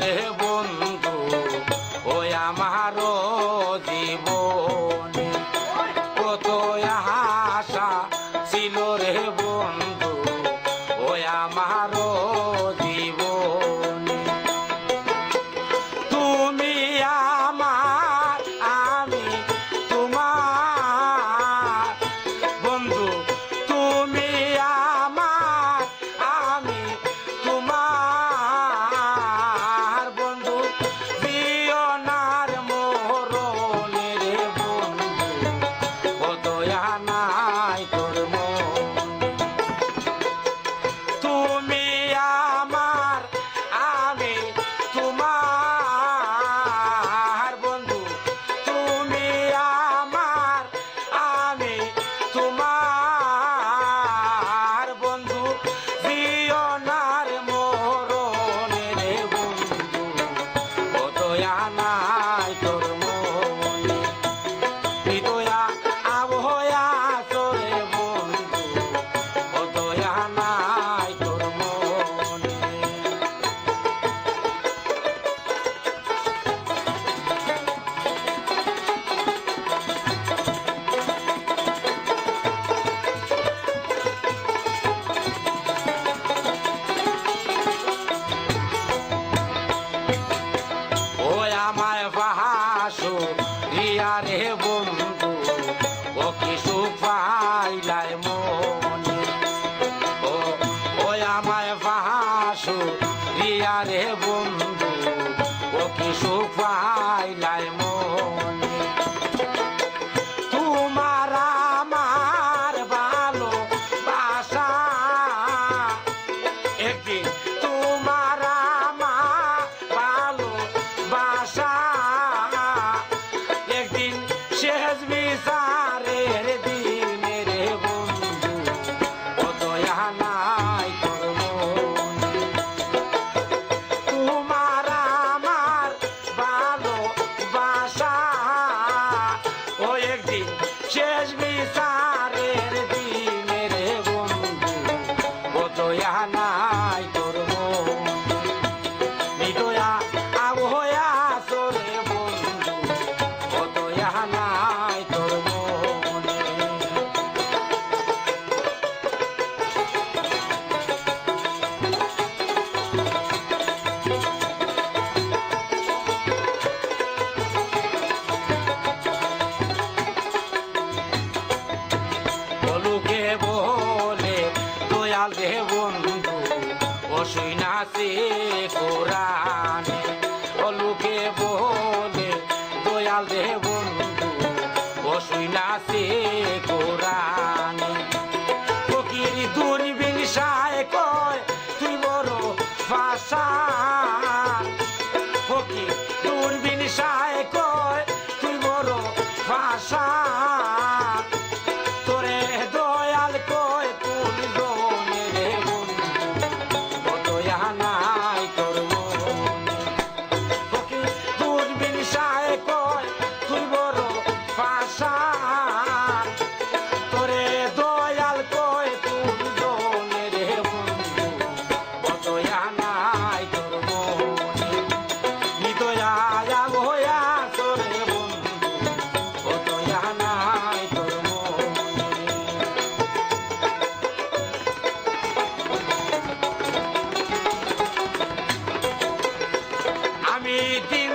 রে বন্ধু ওই আমার জীবনে কত আশা ছিল রে বন্ধু ওই আমার জীবনে তুমি আমার আমি তোমার বন্ধু তুমি আমার আমি তোমার বন্ধু জীবনার মরণে রে বন্ধু কত নাই তোর মনে তুমি আমার আমি তোমার বন্ধু তুমি আমার আমি তোমার বন্ধু জীবনার মরণে রে বন্ধু কত নাই তোর মনে হৃদয়া আবহয়া চলে বন্ধু কত নাই তোর মনে ওই আমায় বাহাসো রিয়া রে বন্ধু ও কিছু পাইলাই মনে ওই আমায় বাহাসো রিয়া রে বন্ধু ও কিছু পাইলাই মনে তোমার আমার ভালো বাসা একদিন তোমার আমার ভালো বাসা একদিন শেষ বিচারের দিনে রে বন্ধু কত নাই তোর মনে তোমার আমার ভালো বাসা ও একদিন শেষ বিচারের দিনে রে বন্ধু কত নাই তোর মনে হৃদয়া আবহয়া চলে বন্ধু কত নাই তোর মনে বলুকে বলে দয়াল রে বন্ধু অসুই নাচে কোরআনে বলুকে বলে দয়াল রে বন্ধু অসুই নাচে কোরআনে ফকির দূরবীন সায় কয় তুই বড় ভাষা ফকির দূরবীন সায় কয় তুই বড় ভাষা তোরে দয়াল কয় তুই জনে রে বন্ধু কত নাই তোর মনে ফকির দূরবীন সায় কয় তুই বড় ভাষা তোরে দয়াল কয় তুই জনে রে বন্ধু কত নাই তোর মনে হৃদয়া আবহয়া চলে বন্ধু কত নাই তোর মনে আমি দিন